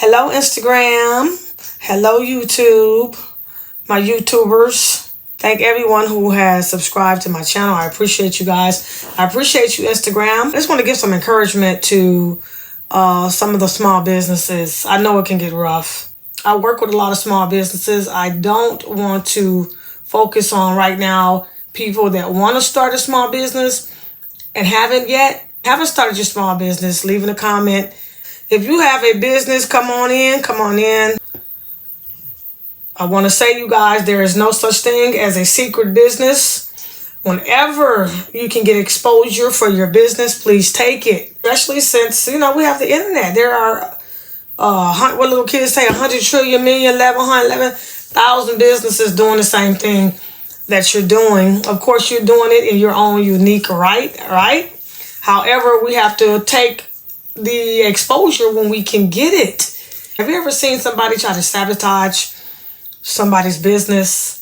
Hello, Instagram. Hello, YouTube. My YouTubers. Thank everyone who has subscribed to my channel. I appreciate you guys. I appreciate you, Instagram. I just want to give some encouragement to some of the small businesses. I know it can get rough. I work with a lot of small businesses. I don't want to focus on right now people that want to start a small business and haven't started your small business. Leaving a comment. If you have a business, come on in. I want to say, you guys, there is no such thing as a secret business. Whenever you can get exposure for your business, please take it. Especially since, we have the internet. There are, what little kids say, 100 trillion, million, 11,000 businesses doing the same thing that you're doing. Of course, you're doing it in your own unique right? However, we have to take the exposure when we can get it. Have you ever seen somebody try to sabotage somebody's business,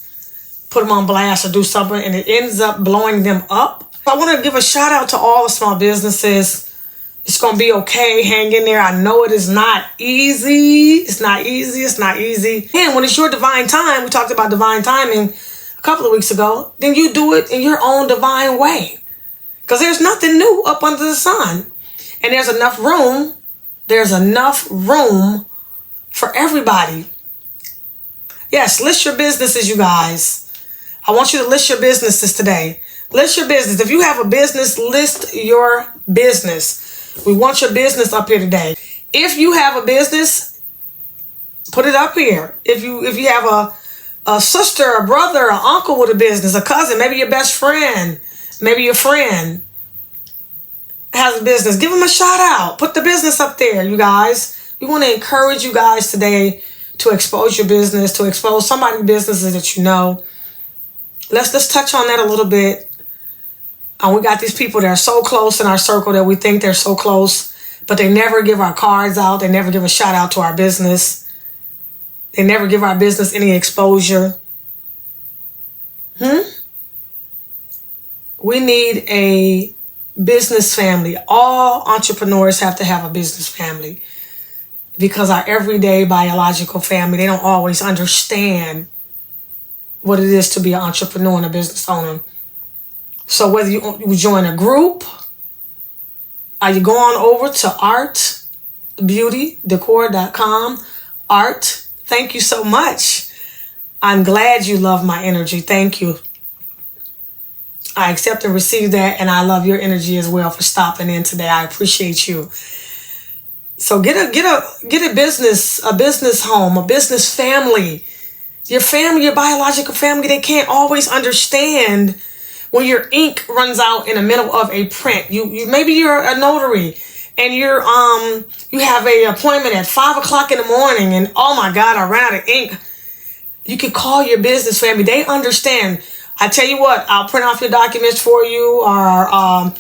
put them on blast or do something, and it ends up blowing them up? I want to give a shout out to all the small businesses. It's going to be okay. Hang in there. I know it is not easy. It's not easy. And when it's your divine time, we talked about divine timing a couple of weeks ago, then you do it in your own divine way. Because there's nothing new up under the sun. And there's enough room for everybody. Yes, list your businesses, you guys. I want you to list your businesses today. List your business. If you have a business, list your business. We want your business up here today. If you have a business, put it up here. If you have a sister, a brother, an uncle with a business, a cousin, maybe your best friend, maybe your friend has a business, give them a shout out. Put the business up there, you guys. We want to encourage you guys today to expose your business, to expose somebody's businesses that you know. Let's touch on that a little bit. We got these people that are so close in our circle that we think they're so close, but they never give our cards out. They never give a shout out to our business. They never give our business any exposure. We need a business family. All entrepreneurs have to have a business family because our everyday biological family, they don't always understand what it is to be an entrepreneur and a business owner. So whether you join a group, or you go on over to artbeautydecor.com. Art, thank you so much. I'm glad you love my energy. Thank you. I accept and receive that, and I love your energy as well for stopping in today. I appreciate you. So get a business home, a business family. Your family, your biological family, they can't always understand when your ink runs out in the middle of a print. You maybe you're a notary and you have a appointment at 5:00 in the morning, and oh my God, I ran out of ink. You could call your business family. They understand. I tell you what, I'll print off your documents for you, or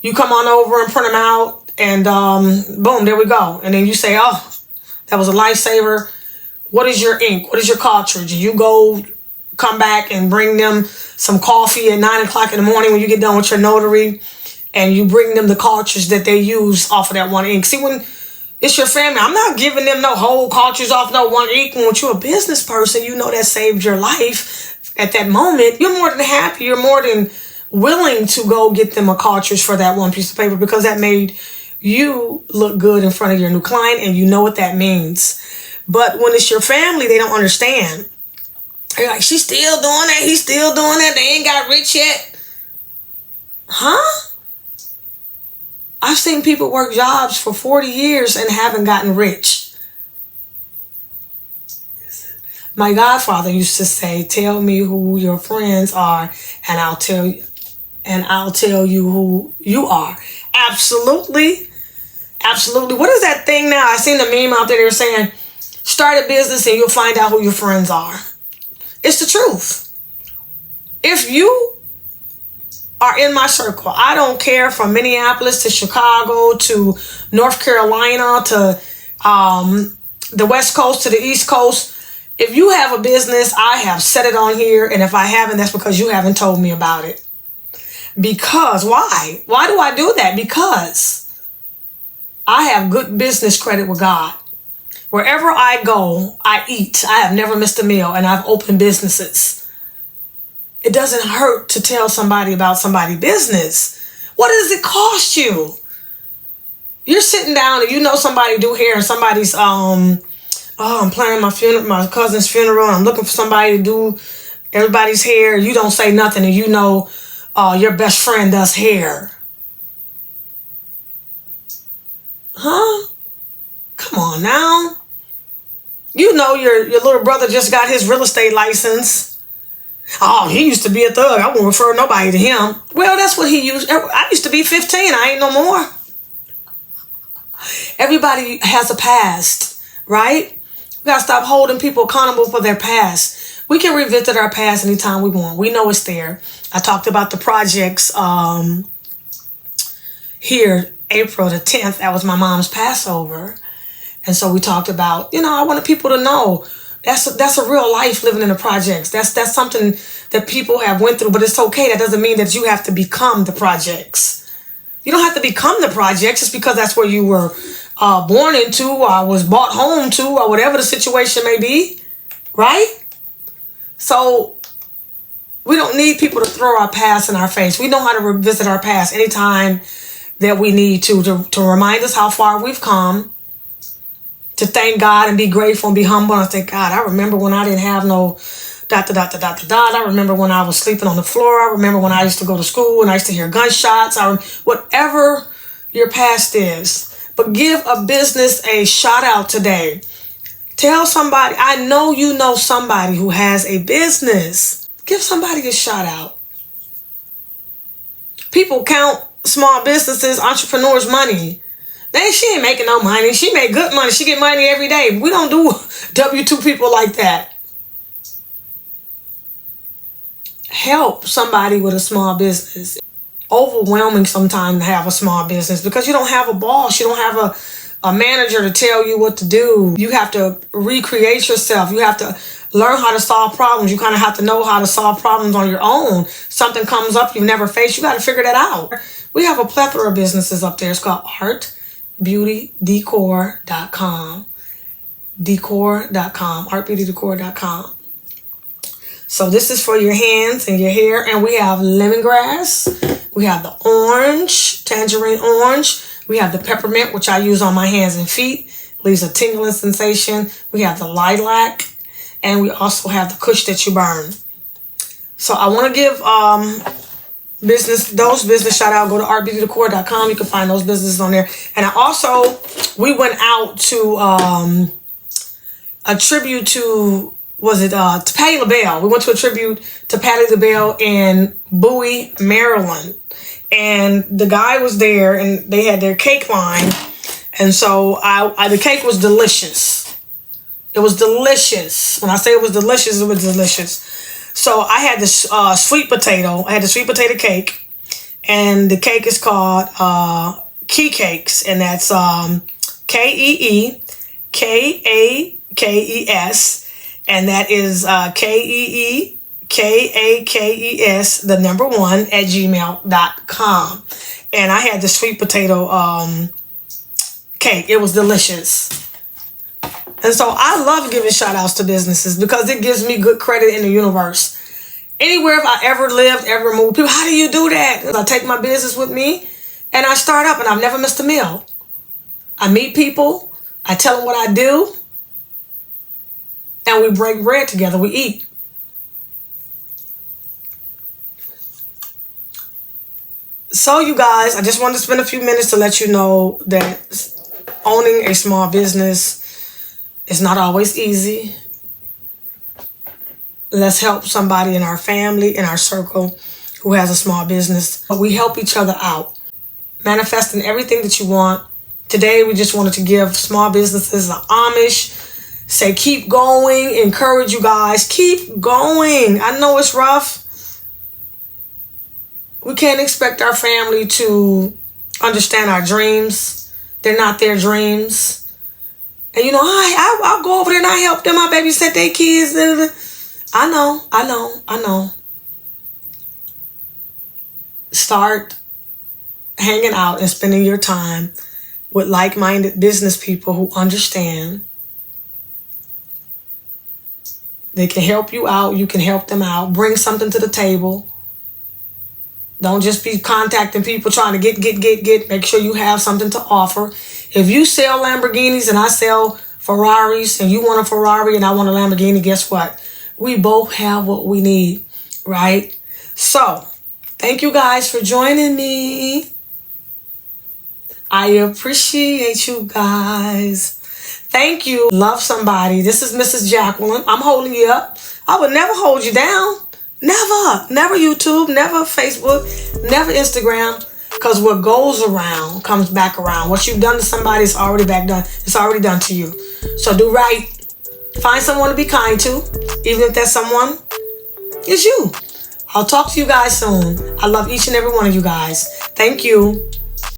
you come on over and print them out, and boom, there we go. And then you say, oh, that was a lifesaver. What is your ink? What is your cartridge? You come back and bring them some coffee at 9:00 in the morning when you get done with your notary, and you bring them the cartridge that they use off of that one ink. See, when it's your family, I'm not giving them no whole cartridge off no one ink. And when you're a business person, you know that saved your life. At that moment, you're more than happy. You're more than willing to go get them a cartridge for that one piece of paper because that made you look good in front of your new client, and you know what that means. But when it's your family, they don't understand. They're like, she's still doing that. He's still doing that. They ain't got rich yet. Huh? I've seen people work jobs for 40 years and haven't gotten rich. My godfather used to say, tell me who your friends are, and I'll tell you who you are. Absolutely. What is that thing now? I seen the meme out there. They're saying, start a business and you'll find out who your friends are. It's the truth. If you are in my circle, I don't care, from Minneapolis to Chicago to North Carolina to the West Coast to the East Coast. If you have a business, I have said it on here, and if I haven't, that's because you haven't told me about it. Because, why? Why do I do that? Because I have good business credit with God. Wherever I go, I eat. I have never missed a meal, and I've opened businesses. It doesn't hurt to tell somebody about somebody's business. What does it cost you? You're sitting down and you know somebody do hair and somebody's I'm planning my cousin's funeral, and I'm looking for somebody to do everybody's hair. You don't say nothing, and you know your best friend does hair. Huh? Come on now. You know your little brother just got his real estate license. Oh, he used to be a thug. I won't refer nobody to him. Well, that's what he used. I used to be 15. I ain't no more. Everybody has a past, right? We gotta stop holding people accountable for their past. We can revisit our past anytime we want. We know it's there. I talked about the projects here, April the 10th. That was my mom's Passover. And so we talked about, I wanted people to know that's a real life living in the projects. That's something that people have went through, but it's okay. That doesn't mean that you have to become the projects. You don't have to become the projects just because that's where you were born into or was brought home to or whatever the situation may be, right? So we don't need people to throw our past in our face. We know how to revisit our past anytime that we need to remind us how far we've come, to thank God and be grateful and be humble and think, God, I remember when I didn't have no ... I remember when I was sleeping on the floor. I remember when I used to go to school and I used to hear gunshots. Whatever your past is. But give a business a shout out today. Tell somebody, I know you know somebody who has a business. Give somebody a shout out. People count small businesses, entrepreneurs' money. She ain't making no money. She make good money. She get money every day. We don't do W-2 people like that. Help somebody with a small business. Overwhelming sometimes to have a small business because you don't have a boss. You don't have a manager to tell you what to do. You have to recreate yourself. You have to learn how to solve problems. You kind of have to know how to solve problems on your own. Something comes up you've never faced. You got to figure that out. We have a plethora of businesses up there. It's called artbeautydecor.com. Decor.com. Artbeautydecor.com. So this is for your hands and your hair. And we have lemongrass. We have the orange, tangerine orange. We have the peppermint, which I use on my hands and feet. Leaves a tingling sensation. We have the lilac. And we also have the kush that you burn. So I want to give those business shout out. Go to artbeautydecor.com. You can find those businesses on there. And we went out to a tribute to, to Patti LaBelle. We went to a tribute to Patti LaBelle in Bowie, Maryland. And the guy was there and they had their cake line. And so the cake was delicious. It was delicious. When I say it was delicious, it was delicious. So I had this sweet potato. I had the sweet potato cake. And the cake is called Key Cakes. And that's KEEKAKES. And that is KEEKAKES, the number 1 at gmail.com. And I had the sweet potato cake. It was delicious. And so I love giving shout outs to businesses because it gives me good credit in the universe. Anywhere if I ever lived, ever moved, people, how do you do that? I take my business with me and I start up and I've never missed a meal. I meet people. I tell them what I do. And we break bread together. We eat. So you guys, I just wanted to spend a few minutes to let you know that owning a small business is not always easy. Let's help somebody in our family, in our circle who has a small business. We help each other out. Manifesting everything that you want. Today, we just wanted to give small businesses an homage. Say, keep going. Encourage you guys. Keep going. I know it's rough. We can't expect our family to understand our dreams. They're not their dreams. And I'll go over there and I help them. I babysit their kids. I know. Start hanging out and spending your time with like-minded business people who understand They can help you out. You can help them out. Bring something to the table. Don't just be contacting people trying to get. Make sure you have something to offer. If you sell Lamborghinis and I sell Ferraris, and you want a Ferrari and I want a Lamborghini, guess what? We both have what we need, right? So, thank you guys for joining me. I appreciate you guys. Thank you. Love somebody. This is Mrs. Jacqueline. I'm holding you up. I would never hold you down. Never. Never YouTube. Never Facebook. Never Instagram. Because what goes around comes back around. What you've done to somebody is already back done. It's already done to you. So do right. Find someone to be kind to. Even if that someone is you. I'll talk to you guys soon. I love each and every one of you guys. Thank you.